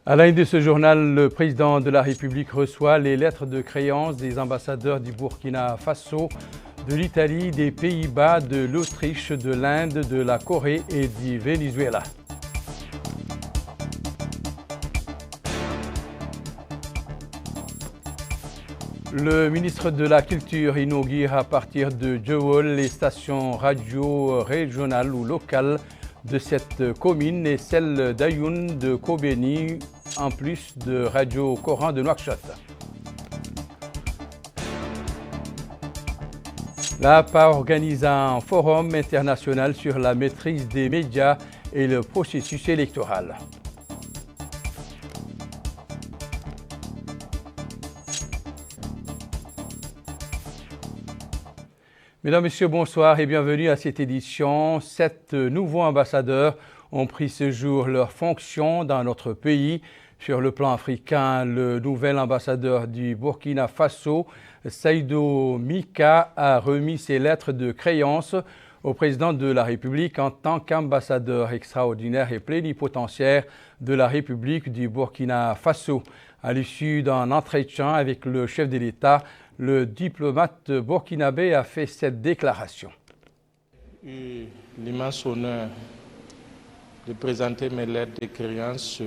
À la une de ce journal, le président de la République reçoit les lettres de créance des ambassadeurs du Burkina Faso, de l'Italie, des Pays-Bas, de l'Autriche, de l'Inde, de la Corée et du Venezuela. Le ministre de la Culture inaugure à partir de Djewol les stations radio régionales ou locales de cette commune et celle d'Ayoun de Kobeni, en plus de Radio Coran de Nouakchott. L'APA organise un forum international sur la maîtrise des médias et le processus électoral. Mesdames, Messieurs, bonsoir et bienvenue à cette édition. 7 nouveaux ambassadeurs ont pris ce jour leurs fonctions dans notre pays. Sur le plan africain, le nouvel ambassadeur du Burkina Faso, Seydou Mika, a remis ses lettres de créance au président de la République en tant qu'ambassadeur extraordinaire et plénipotentiaire de la République du Burkina Faso. À l'issue d'un entretien avec le chef de l'État, le diplomate burkinabé a fait cette déclaration. J'ai eu l'immense honneur de présenter mes lettres de créance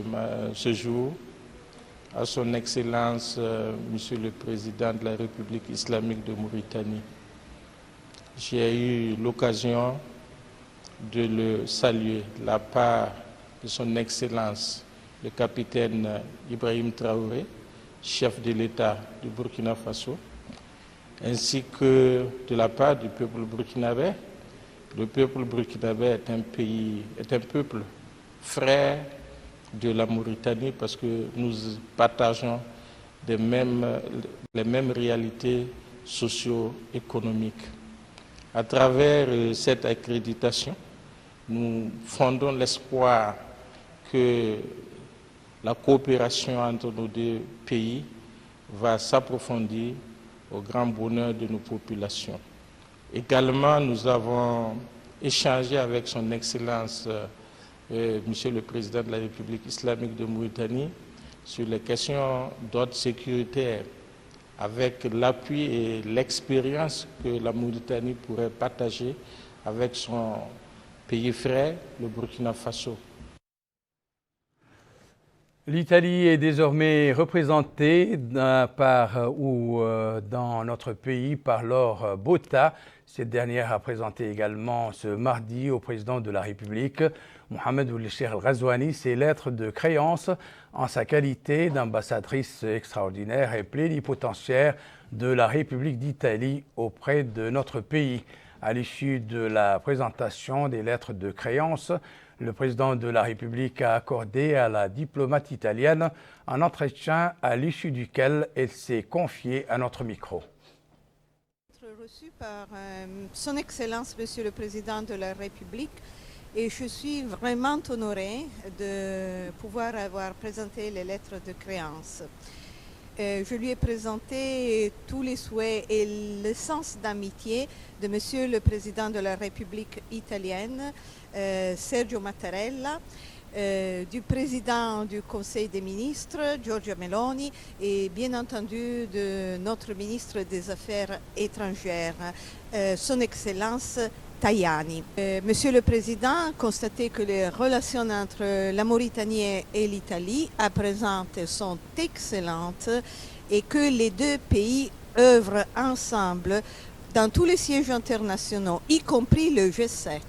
ce jour à son Excellence, Monsieur le Président de la République islamique de Mauritanie. J'ai eu l'occasion de le saluer de la part de son Excellence, le capitaine Ibrahim Traoré, chef de l'État du Burkina Faso, ainsi que de la part du peuple burkinabé. Le peuple burkinabé est un peuple frère de la Mauritanie parce que nous partageons les mêmes réalités socio-économiques. À travers cette accréditation, nous fondons l'espoir que la coopération entre nos deux pays va s'approfondir au grand bonheur de nos populations. Également, nous avons échangé avec son Excellence, Monsieur le Président de la République islamique de Mauritanie, sur les questions d'ordre sécuritaire, avec l'appui et l'expérience que la Mauritanie pourrait partager avec son pays frère, le Burkina Faso. L'Italie est désormais représentée dans notre pays par Laure Botta. Cette dernière a présenté également ce mardi au président de la République, Mohamed Ould Cheikh El Ghazouani, ses lettres de créance en sa qualité d'ambassadrice extraordinaire et plénipotentiaire de la République d'Italie auprès de notre pays. À l'issue de la présentation des lettres de créance, le président de la République a accordé à la diplomate italienne un entretien à l'issue duquel elle s'est confiée à notre micro. Reçu par son Excellence, Monsieur le Président de la République, et je suis vraiment honorée de pouvoir avoir présenté les lettres de créance. Je lui ai présenté tous les souhaits et le sens d'amitié de Monsieur le Président de la République italienne, Sergio Mattarella, du président du Conseil des ministres, Giorgia Meloni, et bien entendu de notre ministre des Affaires étrangères, son Excellence Tajani. Monsieur le Président a constaté que les relations entre la Mauritanie et l'Italie à présent sont excellentes et que les deux pays œuvrent ensemble dans tous les sièges internationaux, y compris le G7.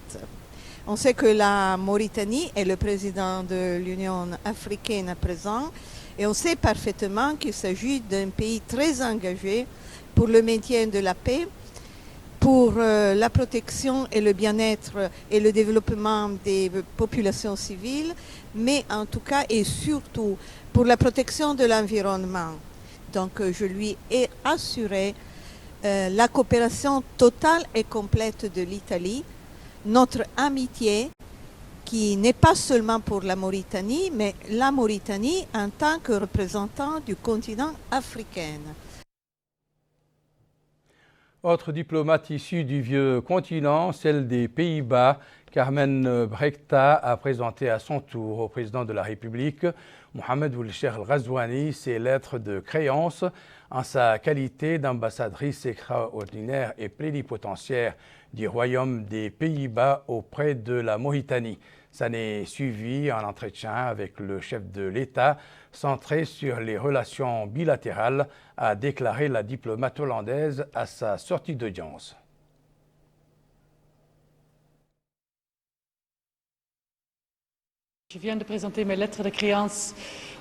On sait que la Mauritanie est le président de l'Union africaine à présent et on sait parfaitement qu'il s'agit d'un pays très engagé pour le maintien de la paix, pour la protection et le bien-être et le développement des populations civiles, mais en tout cas et surtout pour la protection de l'environnement. Donc je lui ai assuré la coopération totale et complète de l'Italie, notre amitié qui n'est pas seulement pour la Mauritanie, mais la Mauritanie en tant que représentant du continent africain. Autre diplomate issue du vieux continent, celle des Pays-Bas, Carmen Brekta a présenté à son tour au président de la République, Mohamed Ould Cheikh Al Ghazouani, ses lettres de créance en sa qualité d'ambassadrice extraordinaire et plénipotentiaire du Royaume des Pays-Bas auprès de la Mauritanie. Ça n'est suivi un entretien avec le chef de l'État centré sur les relations bilatérales, a déclaré la diplomate hollandaise à sa sortie d'audience. Je viens de présenter mes lettres de créance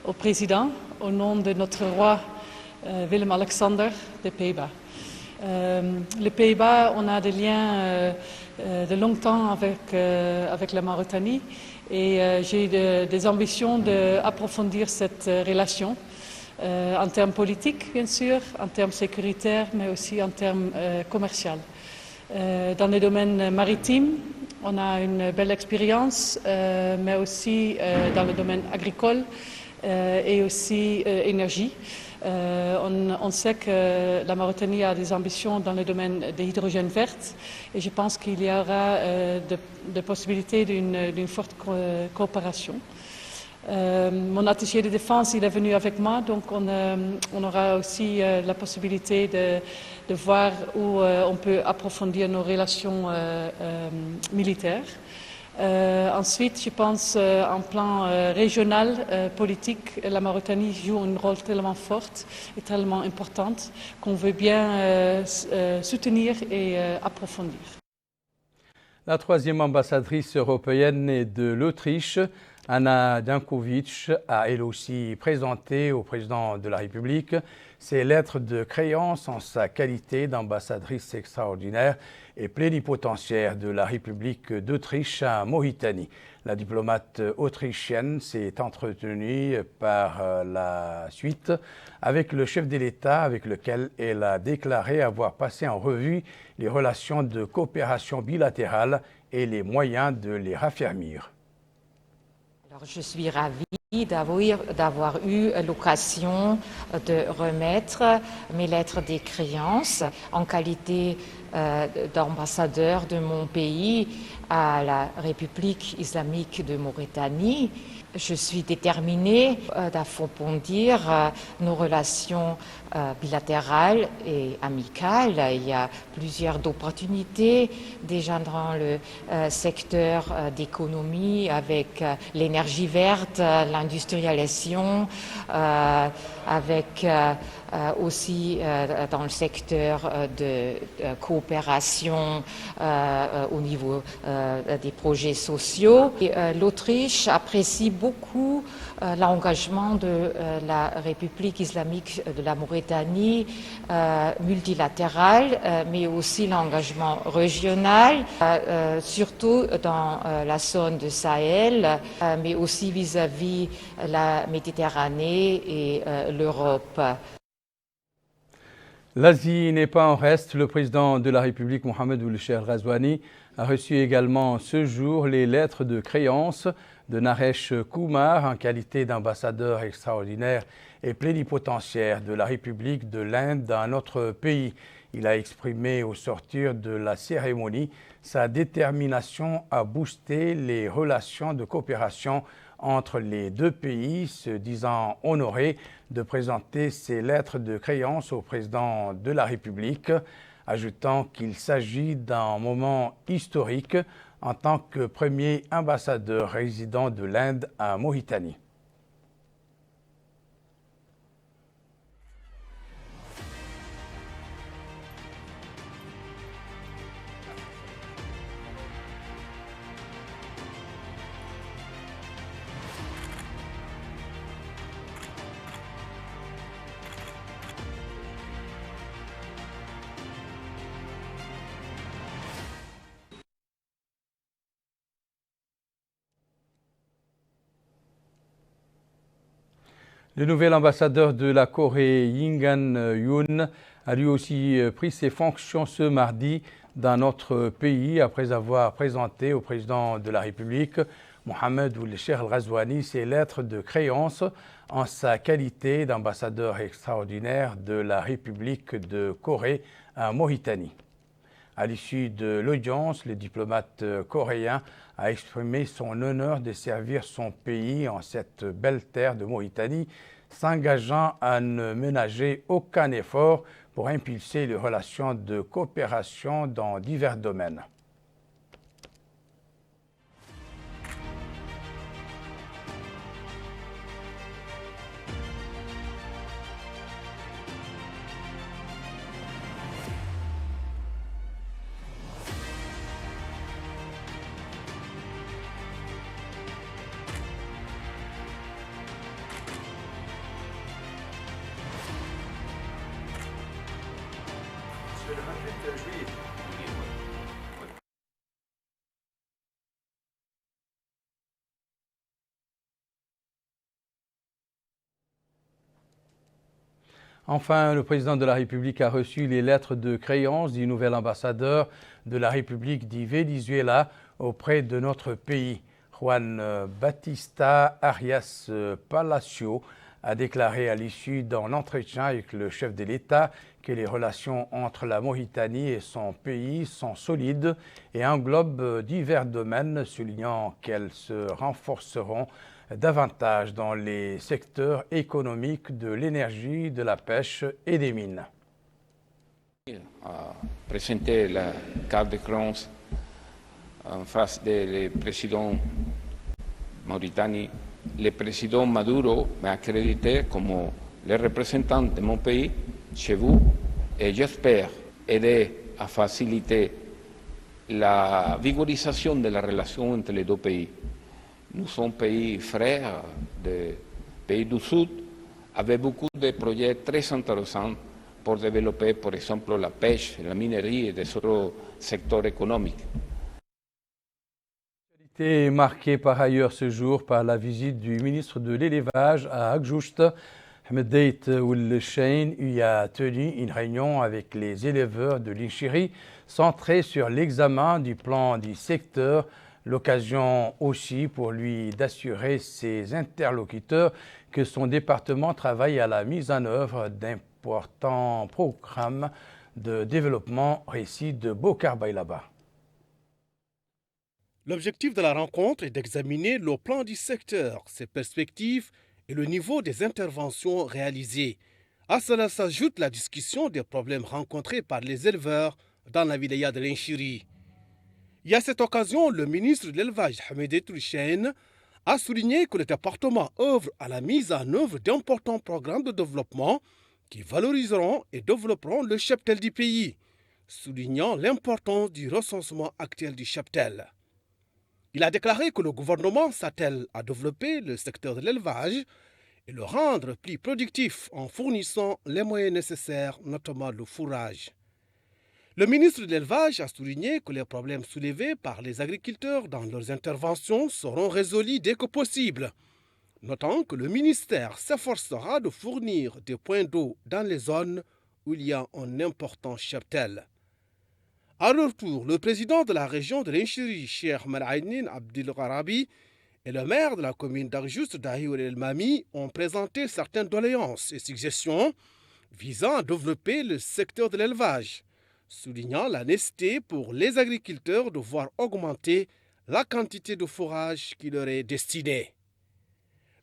au président au nom de notre roi Willem-Alexander des Pays-Bas. Les Pays-Bas, on a des liens de longtemps avec la Mauritanie et j'ai des ambitions d'approfondir cette relation en termes politiques, bien sûr, en termes sécuritaires, mais aussi en termes commerciaux. Dans les domaines maritimes, on a une belle expérience, mais aussi dans le domaine agricole et aussi énergie. On sait que la Mauritanie a des ambitions dans le domaine de l'hydrogène vert et je pense qu'il y aura de possibilités d'une forte coopération. Mon attaché de défense, il est venu avec moi, donc on aura aussi la possibilité de voir où on peut approfondir nos relations militaires. Ensuite, je pense en plan régional, politique, la Mauritanie joue un rôle tellement fort et tellement important qu'on veut bien soutenir et approfondir. La troisième ambassadrice européenne est de l'Autriche. Anna Dankovic a elle aussi présenté au président de la République ses lettres de créance en sa qualité d'ambassadrice extraordinaire et plénipotentiaire de la République d'Autriche à Mauritanie. La diplomate autrichienne s'est entretenue par la suite avec le chef de l'État avec lequel elle a déclaré avoir passé en revue les relations de coopération bilatérale et les moyens de les raffermir. Alors, je suis ravie d'avoir eu l'occasion de remettre mes lettres de créance en qualité d'ambassadeur de mon pays à la République islamique de Mauritanie. Je suis déterminée d'approfondir nos relations bilatérales et amicales. Il y a plusieurs opportunités déjà dans le secteur d'économie avec l'énergie verte, l'industrialisation, avec aussi dans le secteur de coopération au niveau des projets sociaux. L'Autriche apprécie beaucoup l'engagement de la République islamique de la Mauritanie multilatéral, mais aussi l'engagement régional, surtout dans la zone de Sahel, mais aussi vis-à-vis la Méditerranée et l'Europe. L'Asie n'est pas en reste. Le président de la République, Mohamed Ould Cheikh Al Ghazouani, a reçu également ce jour les lettres de créance de Naresh Kumar en qualité d'ambassadeur extraordinaire et plénipotentiaire de la République de l'Inde dans notre pays. Il a exprimé au sortir de la cérémonie sa détermination à booster les relations de coopération entre les deux pays, se disant honoré de présenter ses lettres de créance au président de la République, ajoutant qu'il s'agit d'un moment historique en tant que premier ambassadeur résident de l'Inde à Mauritanie. Le nouvel ambassadeur de la Corée, Yingan Yoon, a lui aussi pris ses fonctions ce mardi dans notre pays après avoir présenté au président de la République, Mohamed Ould Cheikh Al Ghazouani, ses lettres de créance en sa qualité d'ambassadeur extraordinaire de la République de Corée à Mauritanie. À l'issue de l'audience, le diplomate coréen a exprimé son honneur de servir son pays en cette belle terre de Mauritanie, s'engageant à ne ménager aucun effort pour impulser les relations de coopération dans divers domaines. Enfin, le président de la République a reçu les lettres de créance du nouvel ambassadeur de la République du Venezuela auprès de notre pays. Juan Bautista Arias Palacio a déclaré à l'issue d'un entretien avec le chef de l'État que les relations entre la Mauritanie et son pays sont solides et englobent divers domaines, soulignant qu'elles se renforceront davantage dans les secteurs économiques de l'énergie, de la pêche et des mines. A présenté la carte de créance en face du président Mauritanie. Le président Maduro m'a accrédité comme le représentant de mon pays chez vous et j'espère aider à faciliter la vigorisation de la relation entre les deux pays. Nous sommes pays frères, des pays du Sud, avec beaucoup de projets très intéressants pour développer, par exemple, la pêche, la minerie et des autres secteurs économiques. L'actualité est marquée par ailleurs ce jour par la visite du ministre de l'Élevage à Agjoust. Ahmed Deit Ould Shein y a tenu une réunion avec les éleveurs de l'Inchiri centrée sur l'examen du plan du secteur. L'occasion aussi pour lui d'assurer ses interlocuteurs que son département travaille à la mise en œuvre d'importants programmes de développement, récit de Bokar Bailaba. L'objectif de la rencontre est d'examiner le plan du secteur, ses perspectives et le niveau des interventions réalisées. À cela s'ajoute la discussion des problèmes rencontrés par les éleveurs dans la wilaya de l'Inchiri. Et à cette occasion, le ministre de l'Élevage, Ahmed Deit Ould Shein, a souligné que le département œuvre à la mise en œuvre d'importants programmes de développement qui valoriseront et développeront le cheptel du pays, soulignant l'importance du recensement actuel du cheptel. Il a déclaré que le gouvernement s'attelle à développer le secteur de l'élevage et le rendre plus productif en fournissant les moyens nécessaires, notamment le fourrage. Le ministre de l'Élevage a souligné que les problèmes soulevés par les agriculteurs dans leurs interventions seront résolus dès que possible, notant que le ministère s'efforcera de fournir des points d'eau dans les zones où il y a un important cheptel. À leur tour, le président de la région de l'Inchiri, Cheikh Malaïnin Abdel Gharabi, et le maire de la commune d'Agjoust, Dahiou El Mami, ont présenté certaines doléances et suggestions visant à développer le secteur de l'élevage, soulignant la nécessité pour les agriculteurs de voir augmenter la quantité de fourrage qui leur est destinée.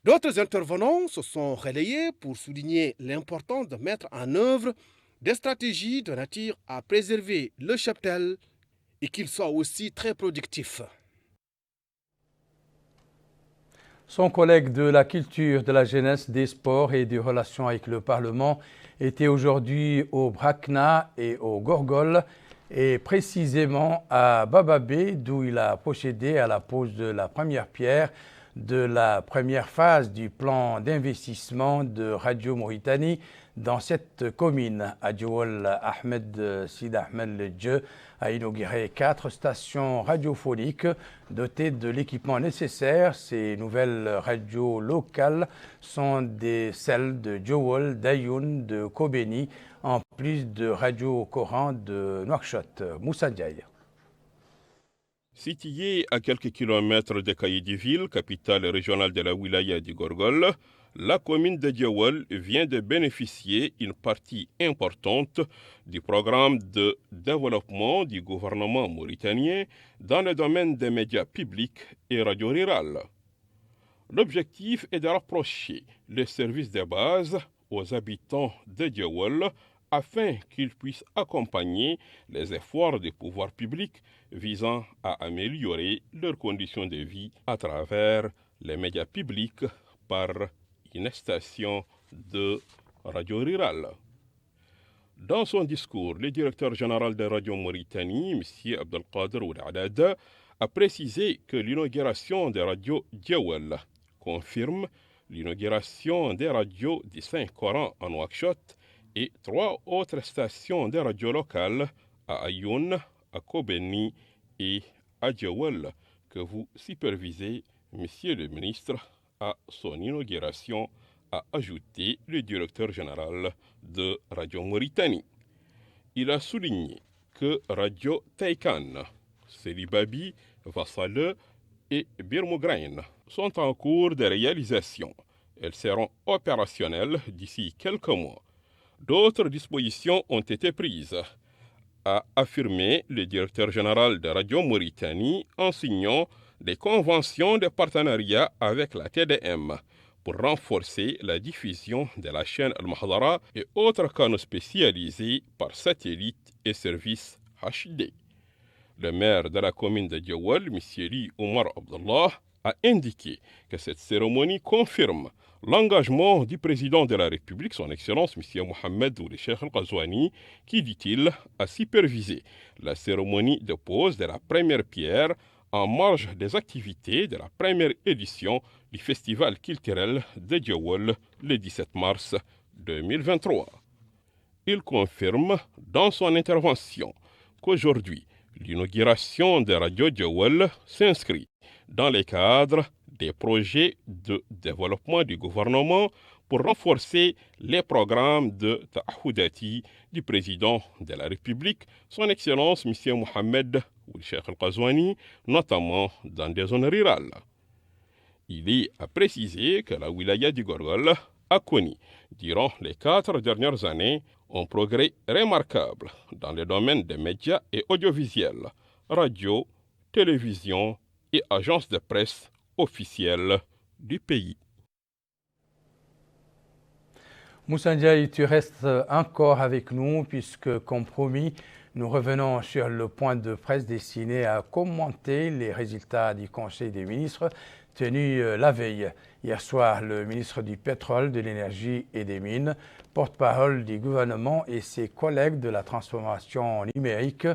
D'autres intervenants se sont relayés pour souligner l'importance de mettre en œuvre des stratégies de nature à préserver le cheptel et qu'il soit aussi très productif. Son collègue de la culture, de la jeunesse, des sports et des relations avec le Parlement était aujourd'hui au Brakna et au Gorgol et précisément à Bababé, d'où il a procédé à la pose de la première pierre de la première phase du plan d'investissement de Radio Mauritanie dans cette commune. Adjoul Ahmed Sid Ahmed Ledje a inauguré 4 stations radiophoniques dotées de l'équipement nécessaire. Ces nouvelles radios locales sont celles de Djowol, d'Ayoun, de Kobeni, en plus de Radio Coran de Nouakchott. Moussa Diaye. Située à quelques kilomètres de Kaïdiville, capitale régionale de la wilaya du Gorgol, la commune de Diawel vient de bénéficier une partie importante du programme de développement du gouvernement mauritanien dans le domaine des médias publics et radio rurales. L'objectif est de rapprocher les services de base aux habitants de Diawel afin qu'ils puissent accompagner les efforts des pouvoirs publics visant à améliorer leurs conditions de vie à travers les médias publics par une station de radio rurale. Dans son discours, le directeur général de Radio Mauritanie, M. Abdelkader Ouladad, a précisé que l'inauguration des radios Diawel confirme l'inauguration des radios du Saint-Coran en Nouakchott et 3 autres stations de radio locales à Ayoun, à Kobeni et à Diawel que vous supervisez, Monsieur le ministre, à son inauguration, a ajouté le directeur général de Radio Mauritanie. Il a souligné que Radio Taïkan, Selibabi, Vassale et Birmougraine sont en cours de réalisation. Elles seront opérationnelles d'ici quelques mois. D'autres dispositions ont été prises, a affirmé le directeur général de Radio Mauritanie en signant des conventions de partenariat avec la TDM pour renforcer la diffusion de la chaîne Al-Mahdara et autres canaux spécialisés par satellite et services HD. Le maire de la commune de Diawel, M. Li Omar Abdallah, a indiqué que cette cérémonie confirme l'engagement du président de la République, son Excellence M. Mohamed Ould Cheikh Al-Ghazouani, qui, dit-il, a supervisé la cérémonie de pose de la première pierre en marge des activités de la première édition du Festival culturel de Diawel le 17 mars 2023. Il confirme dans son intervention qu'aujourd'hui, l'inauguration de Radio Diawel s'inscrit dans le cadre des projets de développement du gouvernement pour renforcer les programmes de Ta'ahoudati du président de la République, son Excellence M. Mohamed Ould Cheikh Al-Ghazouani, notamment dans des zones rurales. Il est à préciser que la wilaya du Gorgol a connu, durant les 4 dernières années, un progrès remarquable dans le domaine des médias et audiovisuels, radio, télévision et agences de presse officielles du pays. Moussa Ndiaye, tu restes encore avec nous puisque, comme promis, nous revenons sur le point de presse destiné à commenter les résultats du Conseil des ministres tenu la veille. Hier soir, le ministre du Pétrole, de l'Énergie et des Mines, porte-parole du gouvernement et ses collègues de la transformation numérique,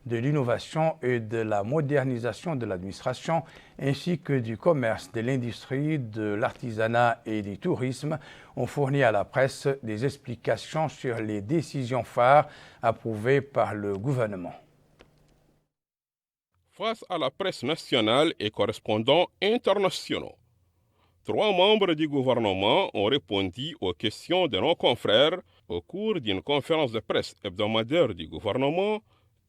de l'innovation et de la modernisation de l'administration, ainsi que du commerce, de l'industrie, de l'artisanat et du tourisme, ont fourni à la presse des explications sur les décisions phares approuvées par le gouvernement. Face à la presse nationale et correspondants internationaux, 3 membres du gouvernement ont répondu aux questions de nos confrères au cours d'une conférence de presse hebdomadaire du gouvernement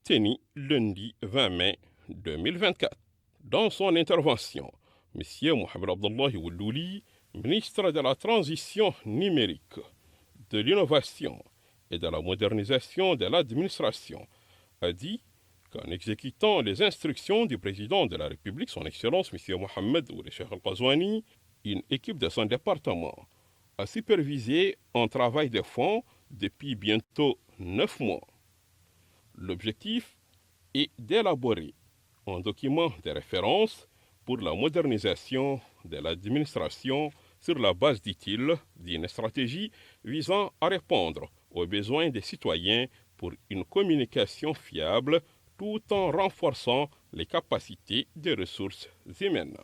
tenue lundi 20 mai 2024. Dans son intervention, M. Mohamed Abdallahi Woulouli, ministre de la Transition numérique, de l'innovation et de la modernisation de l'administration, a dit qu'en exécutant les instructions du président de la République, son Excellence M. Mohamed Ould Cheikh Al-Ghazouani, une équipe de son département a supervisé un travail de fond depuis bientôt 9 mois. L'objectif est d'élaborer un document de référence pour la modernisation de l'administration sur la base, dit-il, d'une stratégie visant à répondre aux besoins des citoyens pour une communication fiable tout en renforçant les capacités des ressources humaines.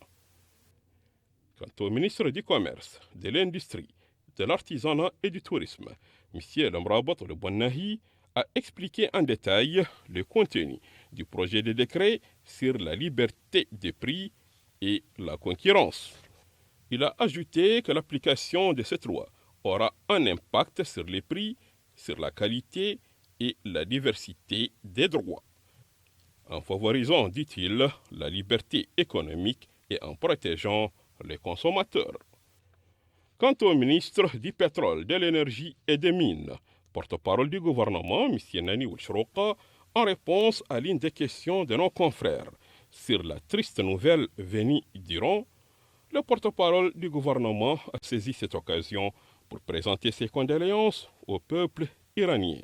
Quant au ministre du Commerce, de l'Industrie, de l'Artisanat et du Tourisme, M. Lamrabat Al-Bonnahi, a expliqué en détail le contenu du projet de décret sur la liberté des prix et la concurrence. Il a ajouté que l'application de cette loi aura un impact sur les prix, sur la qualité et la diversité des droits. en favorisant, dit-il, la liberté économique et en protégeant les consommateurs. Quant au ministre du Pétrole, de l'Énergie et des Mines, porte-parole du gouvernement, M. Nani Ouchrouqa, en réponse à l'une des questions de nos confrères sur la triste nouvelle venue d'Iran, le porte-parole du gouvernement a saisi cette occasion pour présenter ses condoléances au peuple iranien,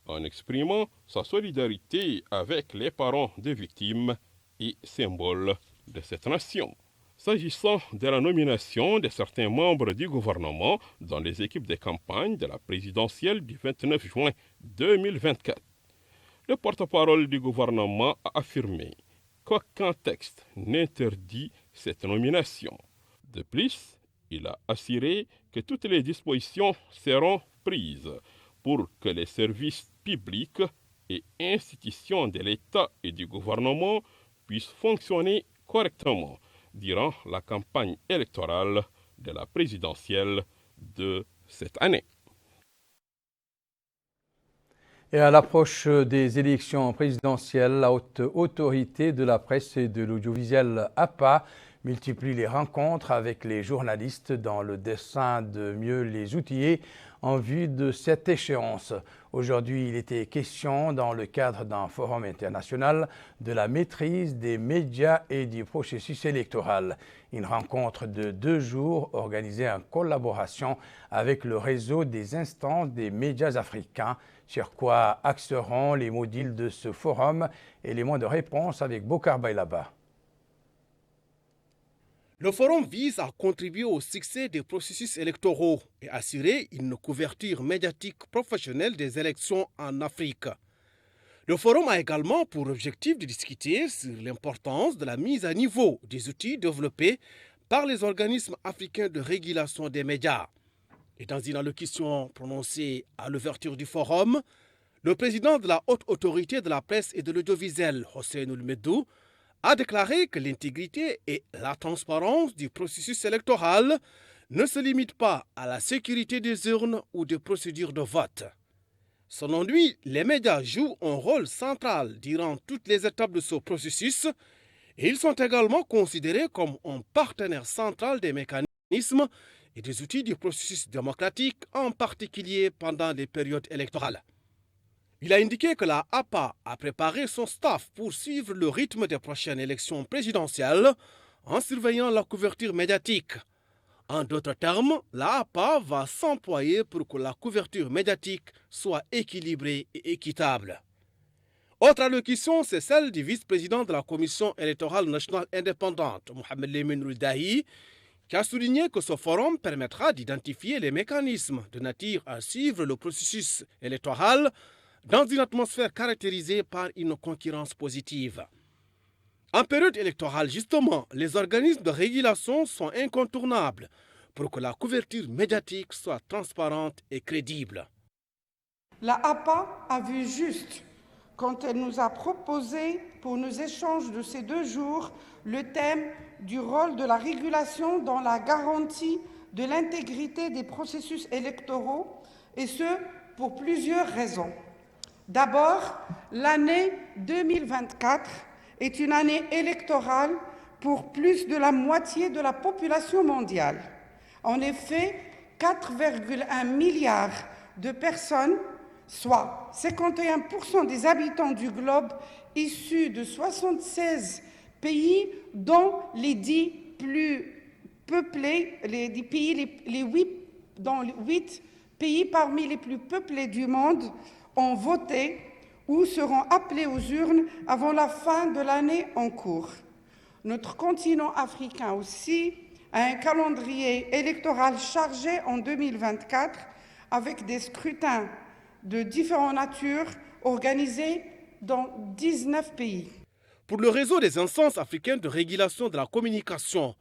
en exprimant sa solidarité avec les parents des victimes et symboles de cette nation. S'agissant de la nomination de certains membres du gouvernement dans les équipes de campagne de la présidentielle du 29 juin 2024, le porte-parole du gouvernement a affirmé qu'aucun texte n'interdit cette nomination. De plus, il a assuré que toutes les dispositions seront prises pour que les services publics et institutions de l'État et du gouvernement puissent fonctionner correctement durant la campagne électorale de la présidentielle de cette année. Et à l'approche des élections présidentielles, la haute autorité de la presse et de l'audiovisuel APA multiplie les rencontres avec les journalistes dans le dessein de mieux les outiller en vue de cette échéance. Aujourd'hui, il était question, dans le cadre d'un forum international, de la maîtrise des médias et du processus électoral. Une rencontre de 2 jours organisée en collaboration avec le réseau des instances des médias africains, sur quoi axeront les modules de ce forum. Élément de réponse avec Bokar Bailaba. Le forum vise à contribuer au succès des processus électoraux et assurer une couverture médiatique professionnelle des élections en Afrique. Le forum a également pour objectif de discuter sur l'importance de la mise à niveau des outils développés par les organismes africains de régulation des médias. Et dans une allocution prononcée à l'ouverture du forum, le président de la haute autorité de la presse et de l'audiovisuel, Hossein Oulmedou, a déclaré que l'intégrité et la transparence du processus électoral ne se limitent pas à la sécurité des urnes ou des procédures de vote. Selon lui, les médias jouent un rôle central durant toutes les étapes de ce processus et ils sont également considérés comme un partenaire central des mécanismes et des outils du processus démocratique, en particulier pendant les périodes électorales. Il a indiqué que la APA a préparé son staff pour suivre le rythme des prochaines élections présidentielles en surveillant la couverture médiatique. En d'autres termes, la APA va s'employer pour que la couverture médiatique soit équilibrée et équitable. Autre allocution, c'est celle du vice-président de la Commission électorale nationale indépendante, Mohamed Lemine Roudahi, qui a souligné que ce forum permettra d'identifier les mécanismes de nature à suivre le processus électoral dans une atmosphère caractérisée par une concurrence positive. En période électorale, justement, les organismes de régulation sont incontournables pour que la couverture médiatique soit transparente et crédible. La APA a vu juste quand elle nous a proposé, pour nos échanges de ces 2 jours, le thème du rôle de la régulation dans la garantie de l'intégrité des processus électoraux, et ce, pour plusieurs raisons. D'abord, l'année 2024 est une année électorale pour plus de la moitié de la population mondiale. En effet, 4,1 milliards de personnes, soit 51% des habitants du globe, issus de 76 pays, dont les 10 plus peuplés, les 8 pays parmi les plus peuplés du monde, ont voté ou seront appelés aux urnes avant la fin de l'année en cours. Notre continent africain aussi a un calendrier électoral chargé en 2024 avec des scrutins de différentes natures organisés dans 19 pays. Pour le réseau des instances africaines de régulation de la communication,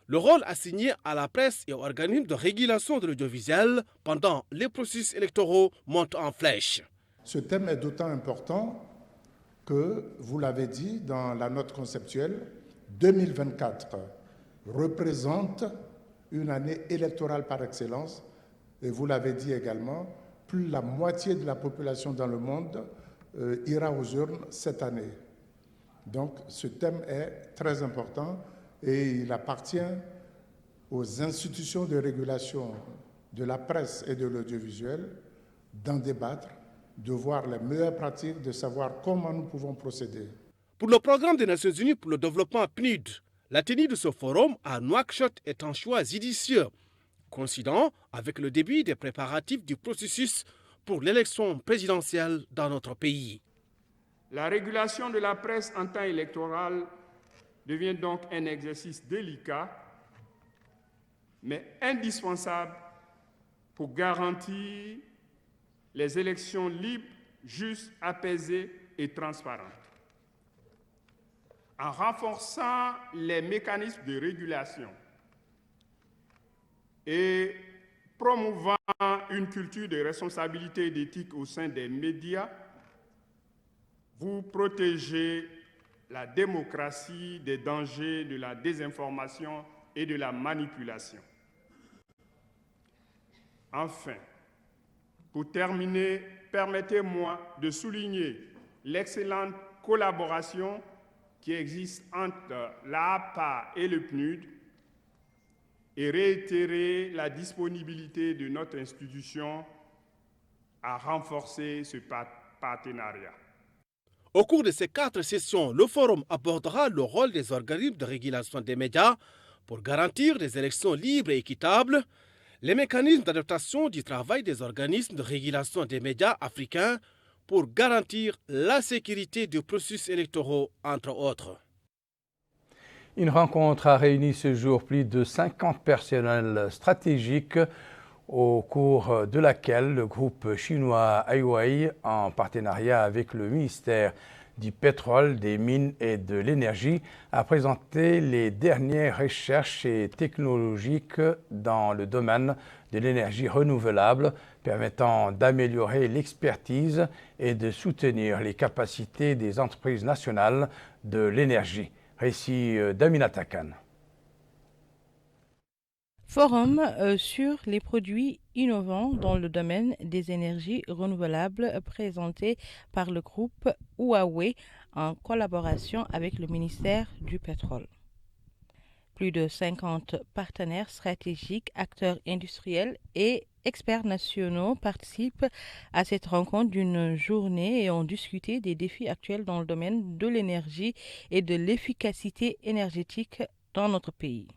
le rôle assigné à la presse et aux organismes de régulation de l'audiovisuel pendant les processus électoraux monte en flèche. Ce thème est d'autant important que, vous l'avez dit dans la note conceptuelle, 2024 représente une année électorale par excellence. Et vous l'avez dit également, plus de la moitié de la population dans le monde ira aux urnes cette année. Donc ce thème est très important et il appartient aux institutions de régulation de la presse et de l'audiovisuel d'en débattre, de voir les meilleures pratiques, de savoir comment nous pouvons procéder. Pour le programme des Nations Unies pour le développement PNUD, la tenue de ce forum à Nouakchott est un choix judicieux, coïncidant avec le début des préparatifs du processus pour l'élection présidentielle dans notre pays. La régulation de la presse en temps électoral devient donc un exercice délicat, mais indispensable pour garantir les élections libres, justes, apaisées et transparentes. En renforçant les mécanismes de régulation et promouvant une culture de responsabilité et d'éthique au sein des médias, vous protégez la démocratie des dangers de la désinformation et de la manipulation. Enfin, pour terminer, permettez-moi de souligner l'excellente collaboration qui existe entre l'APA et le PNUD et réitérer la disponibilité de notre institution à renforcer ce partenariat. Au cours de ces 4 sessions, le forum abordera le rôle des organismes de régulation des médias pour garantir des élections libres et équitables, les mécanismes d'adaptation du travail des organismes de régulation des médias africains pour garantir la sécurité du processus électoral, entre autres. Une rencontre a réuni ce jour plus de 50 personnels stratégiques au cours de laquelle le groupe chinois Huawei, en partenariat avec le ministère du pétrole, des mines et de l'énergie, a présenté les dernières recherches et technologiques dans le domaine de l'énergie renouvelable, permettant d'améliorer l'expertise et de soutenir les capacités des entreprises nationales de l'énergie. Récit d'Aminata Khan. Forum sur les produits innovants dans le domaine des énergies renouvelables présenté par le groupe Huawei en collaboration avec le ministère du pétrole. Plus de 50 partenaires stratégiques, acteurs industriels et experts nationaux participent à cette rencontre d'une journée et ont discuté des défis actuels dans le domaine de l'énergie et de l'efficacité énergétique dans notre pays.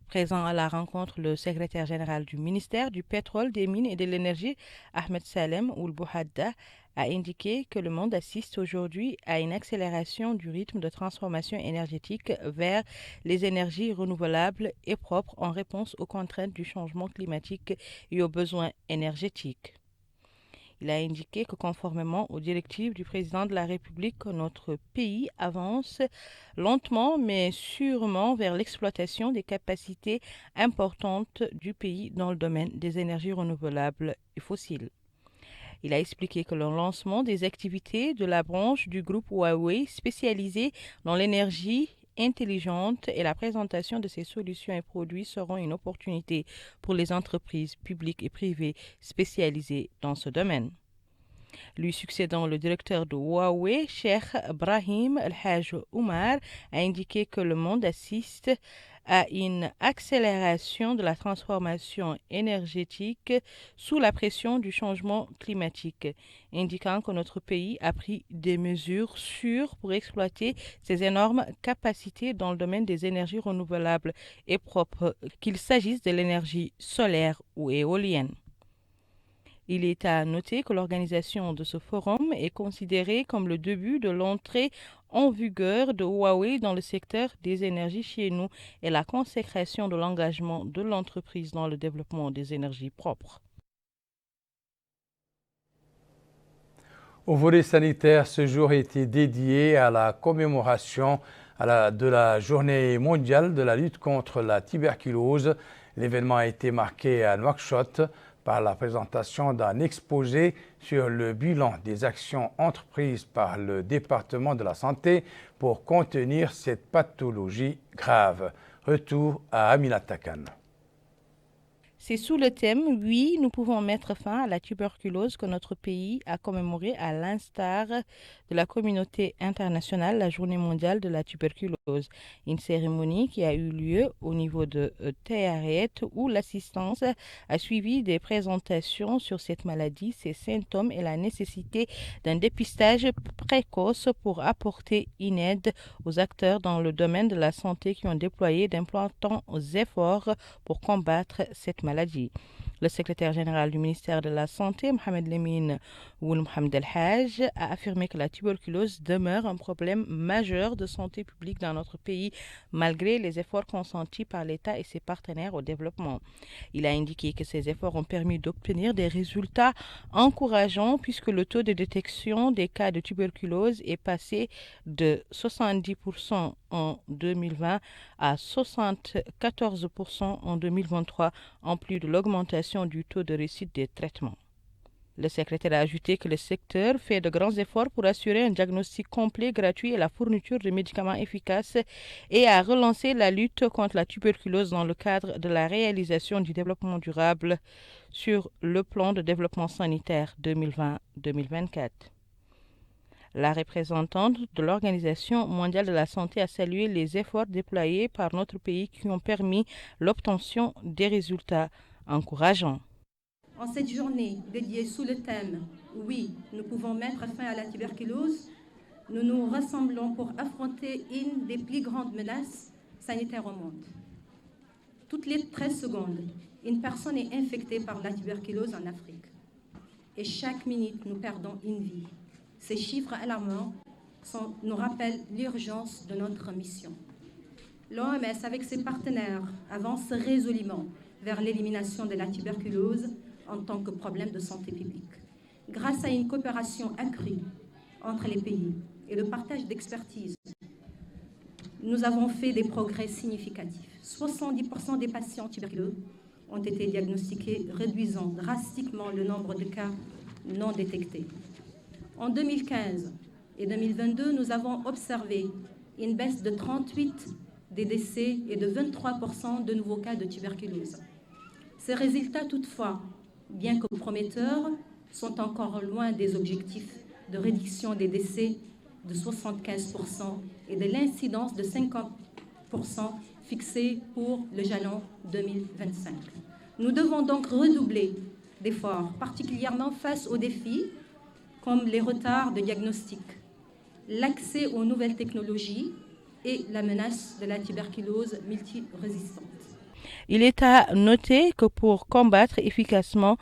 Présent à la rencontre, le secrétaire général du ministère du pétrole, des mines et de l'énergie, Ahmed Salem Oulbouhadda, a indiqué que le monde assiste aujourd'hui à une accélération du rythme de transformation énergétique vers les énergies renouvelables et propres en réponse aux contraintes du changement climatique et aux besoins énergétiques. Il a indiqué que conformément aux directives du président de la République, notre pays avance lentement mais sûrement vers l'exploitation des capacités importantes du pays dans le domaine des énergies renouvelables et fossiles. Il a expliqué que le lancement des activités de la branche du groupe Huawei spécialisée dans l'énergie intelligente et la présentation de ces solutions et produits seront une opportunité pour les entreprises publiques et privées spécialisées dans ce domaine. Lui succédant, le directeur de Huawei, Cheikh Brahim El-Haj Oumar, a indiqué que le monde assiste à une accélération de la transformation énergétique sous la pression du changement climatique, indiquant que notre pays a pris des mesures sûres pour exploiter ces énormes capacités dans le domaine des énergies renouvelables et propres, qu'il s'agisse de l'énergie solaire ou éolienne. Il est à noter que l'organisation de ce forum est considérée comme le début de l'entrée en vigueur de Huawei dans le secteur des énergies chez nous et la consécration de l'engagement de l'entreprise dans le développement des énergies propres. Au volet sanitaire, ce jour a été dédié à la commémoration de la Journée mondiale de la lutte contre la tuberculose. L'événement a été marqué à Nouakchott par la présentation d'un exposé sur le bilan des actions entreprises par le département de la santé pour contenir cette pathologie grave. Retour à Aminata Khan. C'est sous le thème « Oui, nous pouvons mettre fin à la tuberculose » que notre pays a commémoré, à l'instar de la communauté internationale, la Journée mondiale de la tuberculose. Une cérémonie qui a eu lieu au niveau de Tayaret où l'assistance a suivi des présentations sur cette maladie, ses symptômes et la nécessité d'un dépistage précoce pour apporter une aide aux acteurs dans le domaine de la santé qui ont déployé d'importants efforts pour combattre cette maladie. Le secrétaire général du ministère de la Santé, Mohamed Lemine Ould Mohamed El Haj, a affirmé que la tuberculose demeure un problème majeur de santé publique dans notre pays, malgré les efforts consentis par l'État et ses partenaires au développement. Il a indiqué que ces efforts ont permis d'obtenir des résultats encourageants puisque le taux de détection des cas de tuberculose est passé de 70% en 2020 à 74% en 2023, en plus de l'augmentation du taux de réussite des traitements. Le secrétaire a ajouté que le secteur fait de grands efforts pour assurer un diagnostic complet, gratuit et la fourniture de médicaments efficaces et a relancé la lutte contre la tuberculose dans le cadre de la réalisation du développement durable sur le plan de développement sanitaire 2020-2024. La représentante de l'Organisation mondiale de la santé a salué les efforts déployés par notre pays qui ont permis l'obtention des résultats encourageants. En cette journée dédiée sous le thème « Oui, nous pouvons mettre fin à la tuberculose », nous nous rassemblons pour affronter une des plus grandes menaces sanitaires au monde. Toutes les 13 secondes, une personne est infectée par la tuberculose en Afrique. Et chaque minute, nous perdons une vie. Ces chiffres alarmants nous rappellent l'urgence de notre mission. L'OMS, avec ses partenaires, avance résolument vers l'élimination de la tuberculose en tant que problème de santé publique. Grâce à une coopération accrue entre les pays et le partage d'expertise, nous avons fait des progrès significatifs. 70% des patients tuberculeux ont été diagnostiqués, réduisant drastiquement le nombre de cas non détectés. En 2015 et 2022, nous avons observé une baisse de 38% des décès et de 23% de nouveaux cas de tuberculose. Ces résultats, toutefois, bien que prometteurs, sont encore loin des objectifs de réduction des décès de 75% et de l'incidence de 50% fixés pour le jalon 2025. Nous devons donc redoubler d'efforts, particulièrement face aux défis comme les retards de diagnostic, l'accès aux nouvelles technologies et la menace de la tuberculose multirésistante. Il est à noter que pour combattre efficacement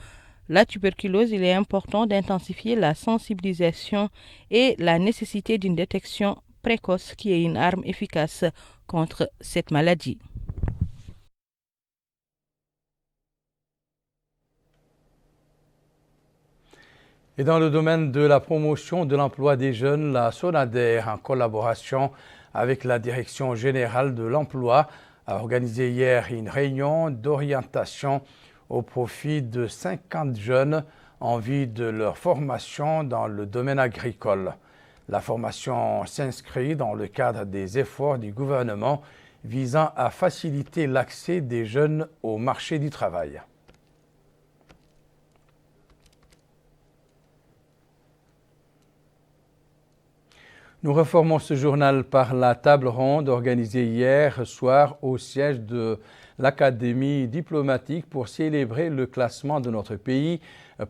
la tuberculose, il est important d'intensifier la sensibilisation et la nécessité d'une détection précoce qui est une arme efficace contre cette maladie. Et dans le domaine de la promotion de l'emploi des jeunes, la SONADER, en collaboration avec la Direction générale de l'emploi, a organisé hier une réunion d'orientation au profit de 50 jeunes en vue de leur formation dans le domaine agricole. La formation s'inscrit dans le cadre des efforts du gouvernement visant à faciliter l'accès des jeunes au marché du travail. Nous reformons ce journal par la table ronde organisée hier soir au siège de l'Académie diplomatique pour célébrer le classement de notre pays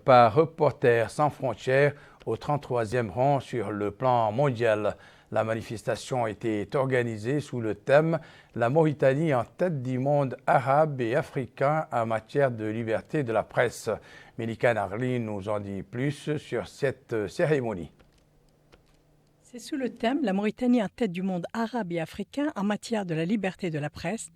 par Reporters sans frontières au 33e rang sur le plan mondial. La manifestation était organisée sous le thème « La Mauritanie en tête du monde arabe et africain en matière de liberté de la presse ». Mélika Narli nous en dit plus sur cette cérémonie. C'est sous le thème « La Mauritanie en tête du monde arabe et africain en matière de la liberté de la presse »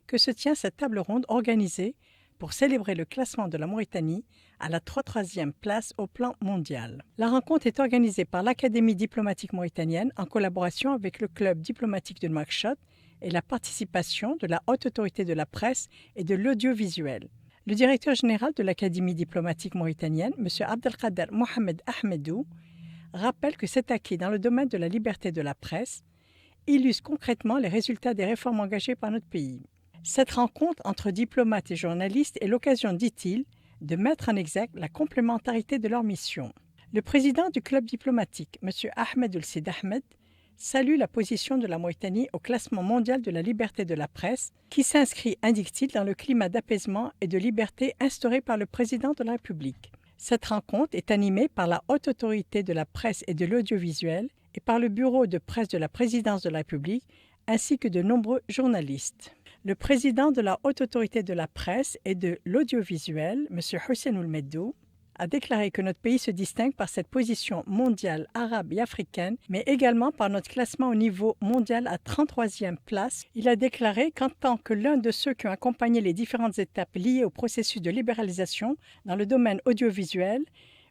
que se tient cette table ronde organisée pour célébrer le classement de la Mauritanie à la 33e place au plan mondial. La rencontre est organisée par l'Académie diplomatique mauritanienne en collaboration avec le club diplomatique de Nouakchott et la participation de la Haute Autorité de la Presse et de l'Audiovisuel. Le directeur général de l'Académie diplomatique mauritanienne, M. Abdelkader Mohamed Ahmedou, rappelle que cet acquis dans le domaine de la liberté de la presse illustre concrètement les résultats des réformes engagées par notre pays. Cette rencontre entre diplomates et journalistes est l'occasion, dit-il, de mettre en exergue la complémentarité de leur mission. Le président du club diplomatique, M. Ahmed Ould Ahmed, salue la position de la Mauritanie au classement mondial de la liberté de la presse, qui s'inscrit, indique-t-il, dans le climat d'apaisement et de liberté instauré par le président de la République. Cette rencontre est animée par la Haute Autorité de la presse et de l'audiovisuel et par le bureau de presse de la présidence de la République, ainsi que de nombreux journalistes. Le président de la Haute Autorité de la presse et de l'audiovisuel, M. Hussein Ould Meddou, a déclaré que notre pays se distingue par cette position mondiale, arabe et africaine, mais également par notre classement au niveau mondial à 33e place. Il a déclaré qu'en tant que l'un de ceux qui ont accompagné les différentes étapes liées au processus de libéralisation dans le domaine audiovisuel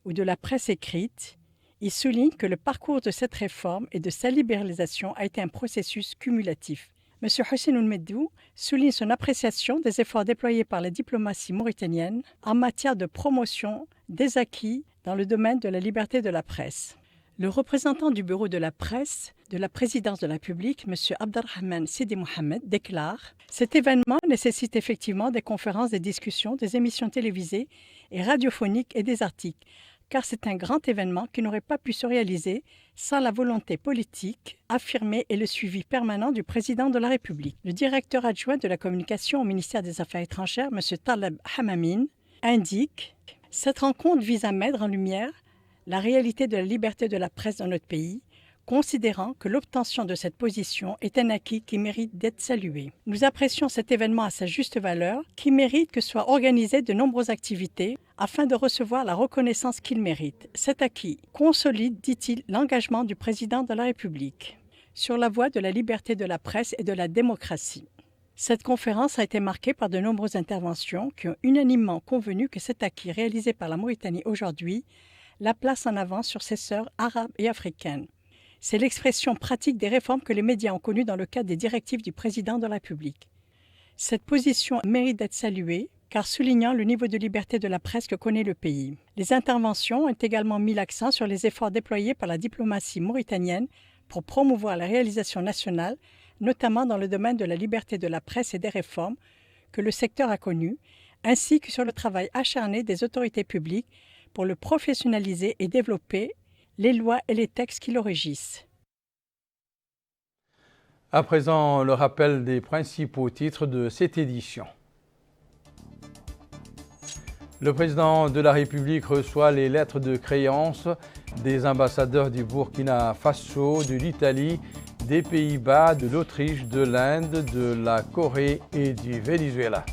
ou de la presse écrite, il souligne que le parcours de cette réforme et de sa libéralisation a été un processus cumulatif. M. Hussein Ould Meddou souligne son appréciation des efforts déployés par la diplomatie mauritanienne en matière de promotion des acquis dans le domaine de la liberté de la presse. Le représentant du bureau de la presse de la présidence de la République, M. Abdelrahman Sidi Mohamed, déclare « Cet événement nécessite effectivement des conférences, des discussions, des émissions télévisées et radiophoniques et des articles, car c'est un grand événement qui n'aurait pas pu se réaliser sans la volonté politique affirmée et le suivi permanent du président de la République. » Le directeur adjoint de la communication au ministère des Affaires étrangères, M. Taleb Hamamine, indique « Cette rencontre vise à mettre en lumière la réalité de la liberté de la presse dans notre pays, considérant que l'obtention de cette position est un acquis qui mérite d'être salué. Nous apprécions cet événement à sa juste valeur, qui mérite que soient organisées de nombreuses activités afin de recevoir la reconnaissance qu'il mérite. Cet acquis consolide, dit-il, l'engagement du président de la République sur la voie de la liberté de la presse et de la démocratie. Cette conférence a été marquée par de nombreuses interventions qui ont unanimement convenu que cet acquis réalisé par la Mauritanie aujourd'hui la place en avant sur ses sœurs arabes et africaines. C'est l'expression pratique des réformes que les médias ont connues dans le cadre des directives du président de la République. Cette position mérite d'être saluée, car soulignant le niveau de liberté de la presse que connaît le pays. Les interventions ont également mis l'accent sur les efforts déployés par la diplomatie mauritanienne pour promouvoir la réalisation nationale, notamment dans le domaine de la liberté de la presse et des réformes que le secteur a connues, ainsi que sur le travail acharné des autorités publiques pour le professionnaliser et développer les lois et les textes qui le régissent. À présent, le rappel des principaux titres de cette édition. Le président de la République reçoit les lettres de créance des ambassadeurs du Burkina Faso, de l'Italie, des Pays-Bas, de l'Autriche, de l'Inde, de la Corée et du Venezuela.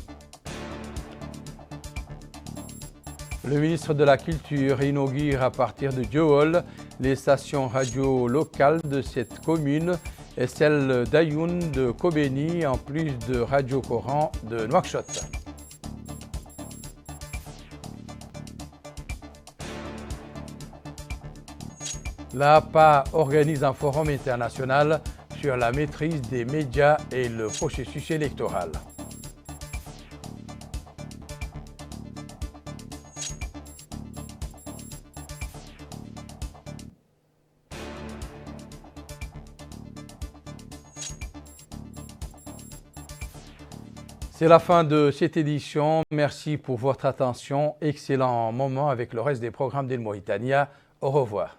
Le ministre de la Culture inaugure à partir de Djewol les stations radio locales de cette commune et celle d'Ayoun de Kobeni, en plus de Radio Coran de Nouakchott. L'APA organise un forum international sur la maîtrise des médias et le processus électoral. C'est la fin de cette édition. Merci pour votre attention. Excellent moment avec le reste des programmes d'El Mauritania. Au revoir.